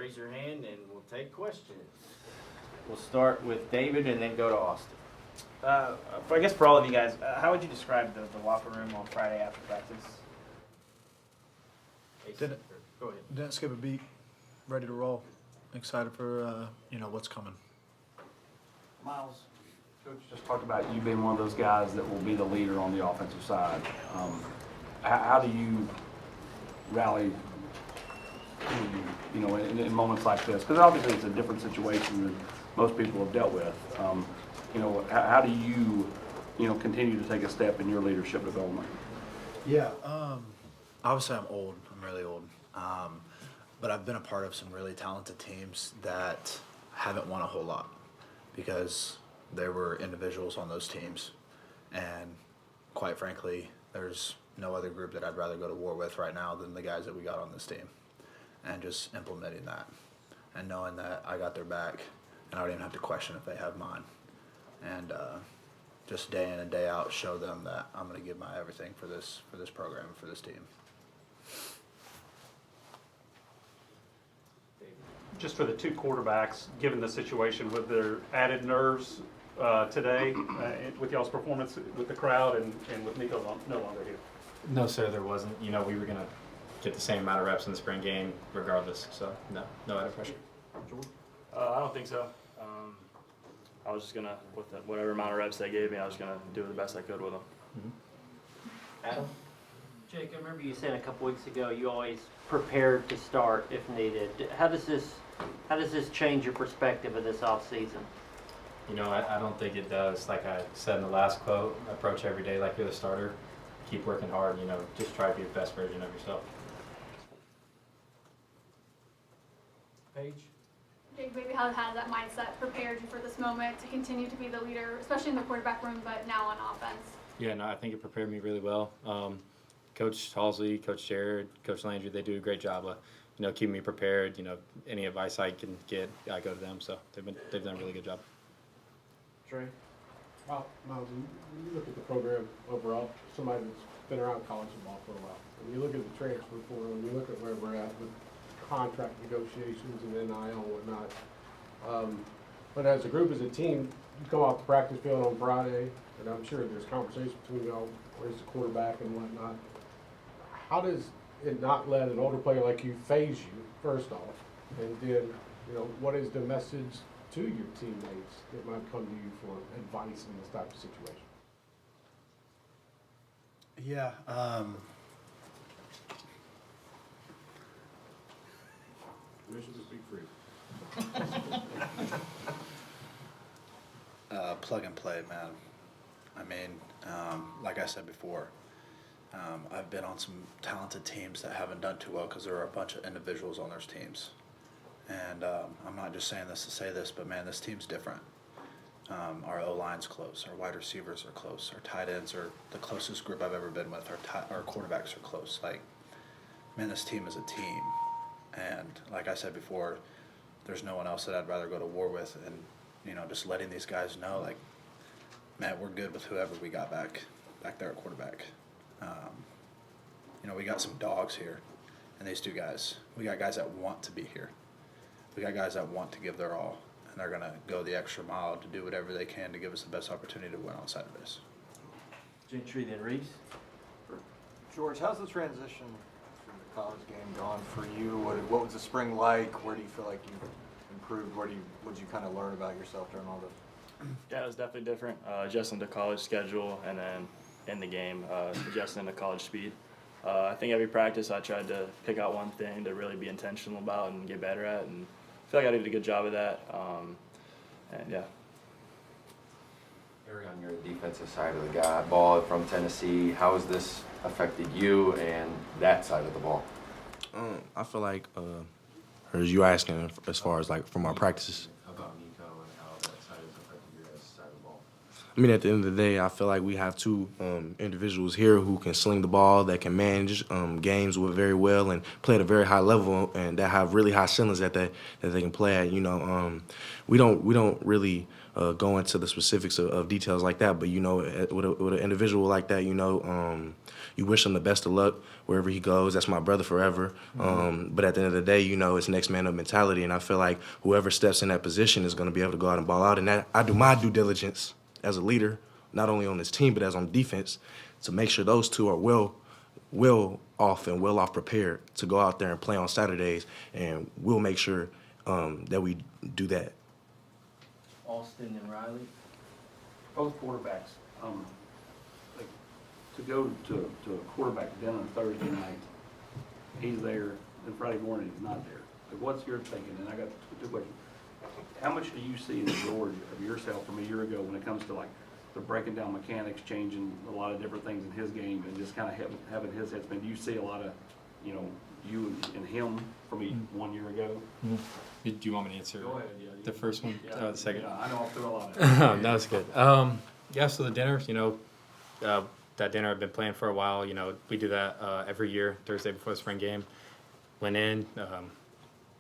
raise your hand and we'll take questions. We'll start with David and then go to Austin. I guess for all of you guys, how would you describe the locker room on Friday after practice? Go ahead. Didn't skip a beat. Ready to roll. Excited for what's coming. Miles. Coach just talked about you being one of those guys that will be the leader on the offensive side. How do you rally, in moments like this? Because obviously it's a different situation than most people have dealt with. How do you, continue to take a step in your leadership development? Yeah. Obviously, I'm old. I'm really old. But I've been a part of some really talented teams that haven't won a whole lot because there were individuals on those teams. And quite frankly, there's no other group that I'd rather go to war with right now than the guys that we got on this team. And just implementing that and knowing that I got their back and I don't even have to question if they have mine. And just day in and day out show them that I'm going to give my everything for this program, for this team. Just for the two quarterbacks, given the situation with their added nerves today, with y'all's performance with the crowd and with Nico no longer here? No, sir, there wasn't. We were going to get the same amount of reps in the spring game regardless. So, no added pressure. I don't think so. I was just going to, with whatever amount of reps they gave me, I was going to do the best I could with them. Adam? Jake, I remember you saying a couple weeks ago you always prepared to start if needed. How does this change your perspective of this off season? I don't think it does. Like I said in the last quote, approach every day like you're the starter. Keep working hard, just try to be the best version of yourself. Paige? Jake, maybe how has that mindset prepared you for this moment to continue to be the leader, especially in the quarterback room, but now on offense? Yeah, no, I think it prepared me really well. Coach Halsey, Coach Jared, Coach Landry, they do a great job of, keeping me prepared. Any advice I can get, I go to them. So they've done a really good job. Trey? Miles, when you look at the program overall, somebody that's been around college football for a while, when you look at the transfer portal, and you look at where we're at with contract negotiations and NIL and whatnot, but as a group, as a team, you come off the practice field on Friday, and I'm sure there's conversation between y'all, where's the quarterback and whatnot. How does it not let an older player like you phase you, first off, and then, what is the message to your teammates that might come to you for advice in this type of situation? Yeah. Permission to speak free. Plug and play, man. I mean, like I said before, I've been on some talented teams that haven't done too well because there are a bunch of individuals on those teams. And I'm not just saying this to say this, but man, this team's different. Our O-line's close, our wide receivers are close, our tight ends are the closest group I've ever been with, our quarterbacks are close. Like, man, this team is a team. And like I said before, there's no one else that I'd rather go to war with. And, just letting these guys know, like, man, we're good with whoever we got back there at quarterback. We got some dogs here, and these two guys. We got guys that want to be here. We got guys that want to give their all, and they're going to go the extra mile to do whatever they can to give us the best opportunity to win on Saturdays. Gentry, then Reese. George, how's the transition from the college game gone for you? What was the spring like? Where do you feel like you improved? What did you kind of learn about yourself during all this? Yeah, it was definitely different. Adjusting to college schedule and then in the game, adjusting to college speed. I think every practice I tried to pick out one thing to really be intentional about and get better at, and I feel like I did a good job of that. And yeah. Harry, on your defensive side of the ball from Tennessee, how has this affected you and that side of the ball? I feel like, or you asking as far as like from our practices? About Nico and how that side has affected your guys' side of the ball. I mean, at the end of the day, I feel like we have two individuals here who can sling the ball, that can manage games with very well and play at a very high level, and that have really high ceilings that they can play at. We don't really go into the specifics of details like that. But, with an individual like that, you wish him the best of luck wherever he goes. That's my brother forever. But at the end of the day, it's next man up mentality. And I feel like whoever steps in that position is going to be able to go out and ball out. And that I do my due diligence as a leader, not only on this team, but as on defense, to make sure those two are well off prepared to go out there and play on Saturdays. And we'll make sure that we do that. Austin and Riley. Both quarterbacks, like, to go to a quarterback dinner on Thursday night, he's there, and Friday morning he's not there. Like, what's your thinking? And I got two questions. How much do you see in George of yourself from a year ago when it comes to like the breaking down mechanics, changing a lot of different things in his game, and just kind of having his head spin? Do you see a lot of, you and him from 1 year ago? Do you want me to answer? Go ahead. Yeah, the first one? Yeah, The second? Yeah, I know I'll throw a lot of No, that's good. Yeah, so the dinner, that dinner I've been planning for a while. We do that every year, Thursday before the spring game. Went in,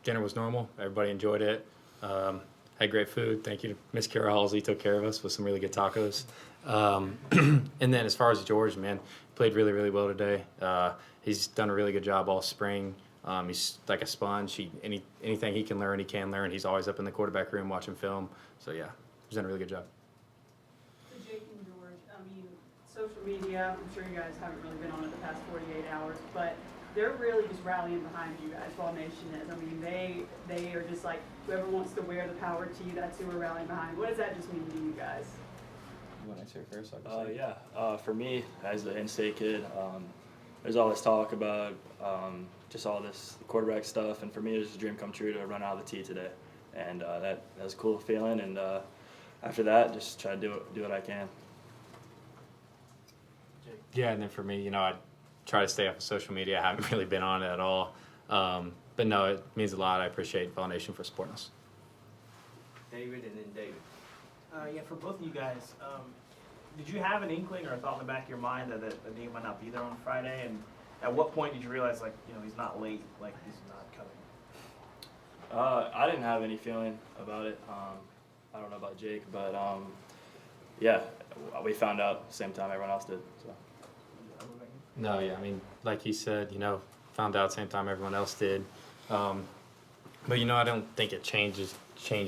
dinner was normal. Everybody enjoyed it. Had great food. Thank you to Miss Kara Halsey, took care of us with some really good tacos. And then as far as George, man, played really, really well today. He's done a really good job all spring. He's like a sponge. Anything he can learn, he can learn. He's always up in the quarterback room watching film. So, yeah, he's done a really good job. So Jake and George, social media, I'm sure you guys haven't really been on it the past 48 hours, but they're really just rallying behind you guys, Ball Nation is. They are just like, whoever wants to wear the power to you, that's who we're rallying behind. What does that just mean to you guys? You want to answer first? For me, as the in-state kid, there's all this talk about just all this quarterback stuff, and for me, it was a dream come true to run out of the tee today, and that was a cool feeling. And after that, just try to do what I can. Yeah, and then for me, I try to stay off of social media. I haven't really been on it at all. But no, it means a lot. I appreciate Ball Nation for supporting us. David and then David. Yeah, for both of you guys, did you have an inkling or a thought in the back of your mind that the game might not be there on Friday? And at what point did you realize, he's not late, he's not coming? I didn't have any feeling about it. I don't know about Jake, but yeah, we found out the same time everyone else did. So. No, yeah, like he said, found out same time everyone else did. But I don't think it changed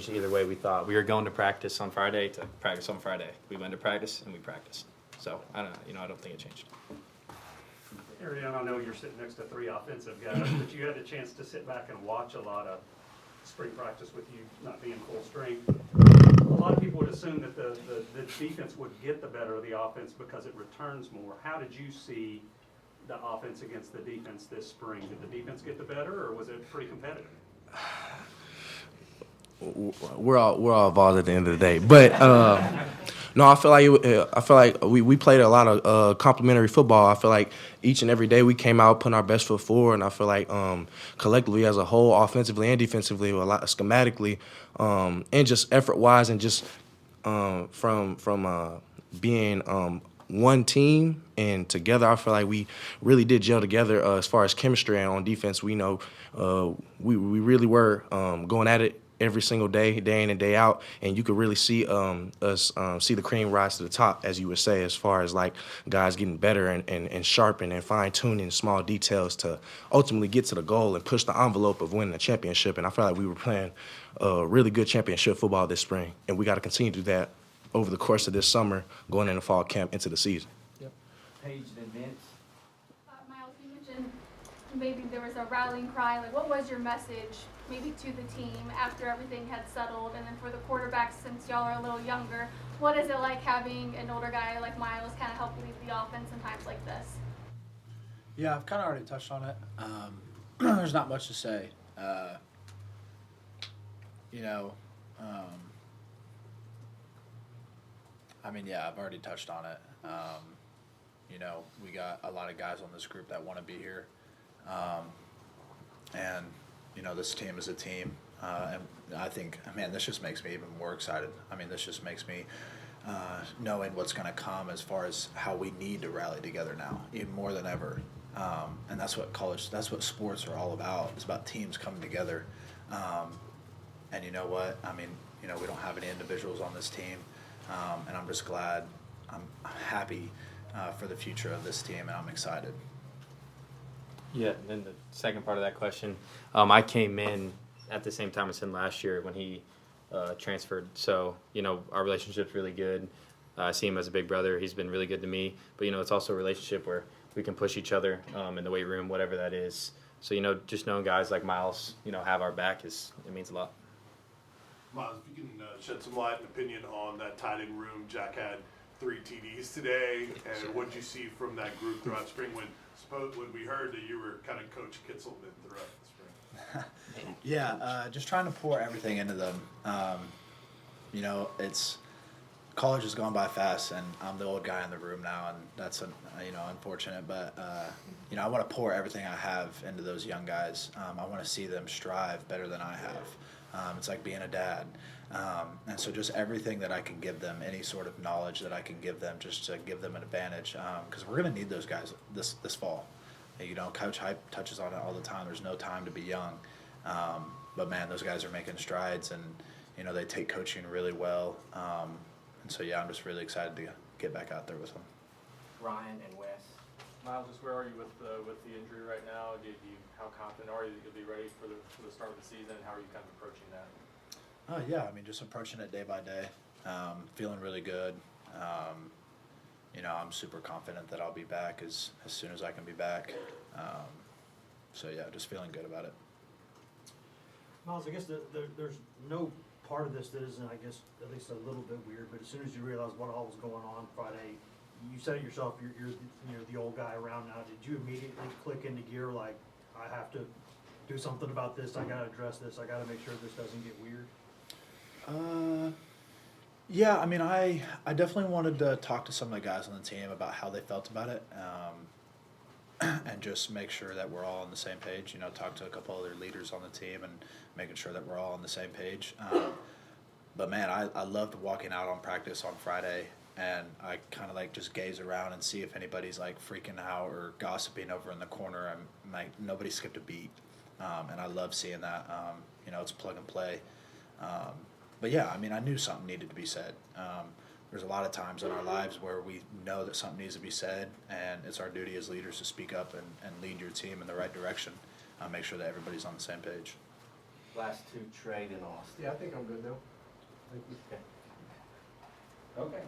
either way we thought. We were going to practice on Friday to practice on Friday. We went to practice and we practiced. So I don't know, I don't think it changed. Ariane, I know you're sitting next to three offensive guys, but you had a chance to sit back and watch a lot of spring practice with you not being full strength. A lot of people would assume that the defense would get the better of the offense because it returns more. How did you see the offense against the defense this spring? Did the defense get the better, or was it pretty competitive? We're all involved at the end of the day, but no, I feel like we played a lot of complimentary football. I feel like each and every day we came out putting our best foot forward, and I feel like collectively as a whole, offensively and defensively, a lot schematically, and just effort wise, and just from being one team and together, I feel like we really did gel together as far as chemistry. And on defense, we know we really were going at it every single day, day in and day out, and you could really see us see the cream rise to the top, as you would say, as far as like guys getting better and sharpening and fine-tuning small details to ultimately get to the goal and push the envelope of winning the championship. And I feel like we were playing really good championship football this spring, and we got to continue to do that over the course of this summer, going into fall camp, into the season. Yep. Paige and Vince. Miles, you mentioned maybe there was a rallying cry. Like, what was your message maybe to the team after everything had settled? And then for the quarterbacks, since y'all are a little younger, what is it like having an older guy like Miles kind of help lead the offense in times like this? Yeah, I've kind of already touched on it. There's not much to say. Yeah, I've already touched on it. We got a lot of guys on this group that want to be here. And this team is a team. And I think, this just makes me even more excited. This just makes me knowing what's going to come as far as how we need to rally together now, even more than ever. And that's what sports are all about. It's about teams coming together. And you know what? we don't have any individuals on this team, and I'm just glad. I'm happy for the future of this team, and I'm excited. Yeah, and then the second part of that question, I came in at the same time as him last year when he transferred. So, our relationship's really good. I see him as a big brother. He's been really good to me. But, it's also a relationship where we can push each other in the weight room, whatever that is. So, just knowing guys like Miles, have our back it means a lot. Miles, if you can shed some light and opinion on that tight end room. Jack had 3 TDs today, and what did you see from that group throughout spring when we heard that you were kind of Coach Kitzelman throughout the spring? Yeah, just trying to pour everything into them. It's college has gone by fast, and I'm the old guy in the room now, and that's unfortunate. But I want to pour everything I have into those young guys. I want to see them strive better than I have. It's like being a dad. And so just everything that I can give them, any sort of knowledge that I can give them, just to give them an advantage, because we're going to need those guys this fall. Coach Hype touches on it all the time. There's no time to be young. But, man, those guys are making strides, and, they take coaching really well. And so, yeah, I'm just really excited to get back out there with them. Ryan and Wes. Miles, just where are you with the injury right now? How confident are you that you'll be ready for the start of the season? How are you kind of approaching that? Yeah, just approaching it day by day. Feeling really good. I'm super confident that I'll be back as soon as I can be back. So, yeah, just feeling good about it. Miles, I guess there's no part of this that isn't, I guess, at least a little bit weird, but as soon as you realized what all was going on Friday, you said it yourself, you're the old guy around now. Did you immediately click into gear like, I have to do something about this, I got to address this, I got to make sure this doesn't get weird? Yeah, I definitely wanted to talk to some of the guys on the team about how they felt about it, and just make sure that we're all on the same page. Talk to a couple other leaders on the team and making sure that we're all on the same page. But man, I loved walking out on practice on Friday, and I kind of just gaze around and see if anybody's freaking out or gossiping over in the corner. Nobody skipped a beat, and I love seeing that. It's plug and play. But yeah, I knew something needed to be said. There's a lot of times in our lives where we know that something needs to be said, and it's our duty as leaders to speak up and lead your team in the right direction. Make sure that everybody's on the same page. Last 2, Trade and Austin. Yeah, I think I'm good now. Thank you. Okay.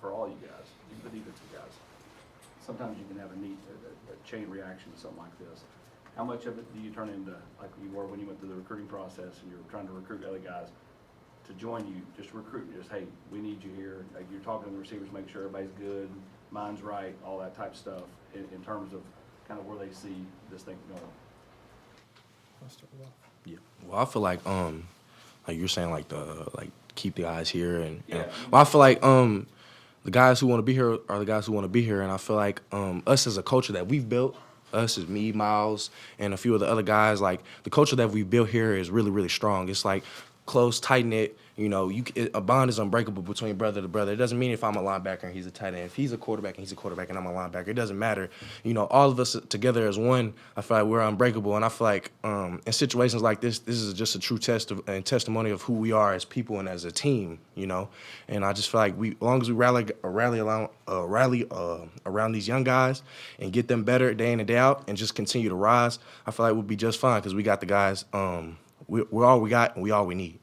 For all you guys, the defensive guys, sometimes you can have a chain reaction to something like this. How much of it do you turn into like you were when you went through the recruiting process and you're trying to recruit other guys to join you, just recruit, just, hey, we need you here. Like you're talking to the receivers, make sure everybody's good, mind's right, all that type of stuff in terms of kind of where they see this thing going. Yeah. Well, I feel like you're saying keep the guys here and yeah. Well, I feel like the guys who want to be here are the guys who want to be here, and I feel like us as a culture that we've built, us as me, Miles, and a few of the other guys, the culture that we've built here is really, really strong. It's close, tight-knit. A bond is unbreakable between brother to brother. It doesn't mean if I'm a linebacker and he's a tight end. If he's a quarterback and he's a quarterback and I'm a linebacker, it doesn't matter. All of us together as one, I feel like we're unbreakable. And I feel like in situations like this is just a true test and testimony of who we are as people and as a team, And I just feel like as long as we rally around these young guys and get them better day in and day out and just continue to rise, I feel like we'll be just fine because we got the guys. We're all we got and we all we need.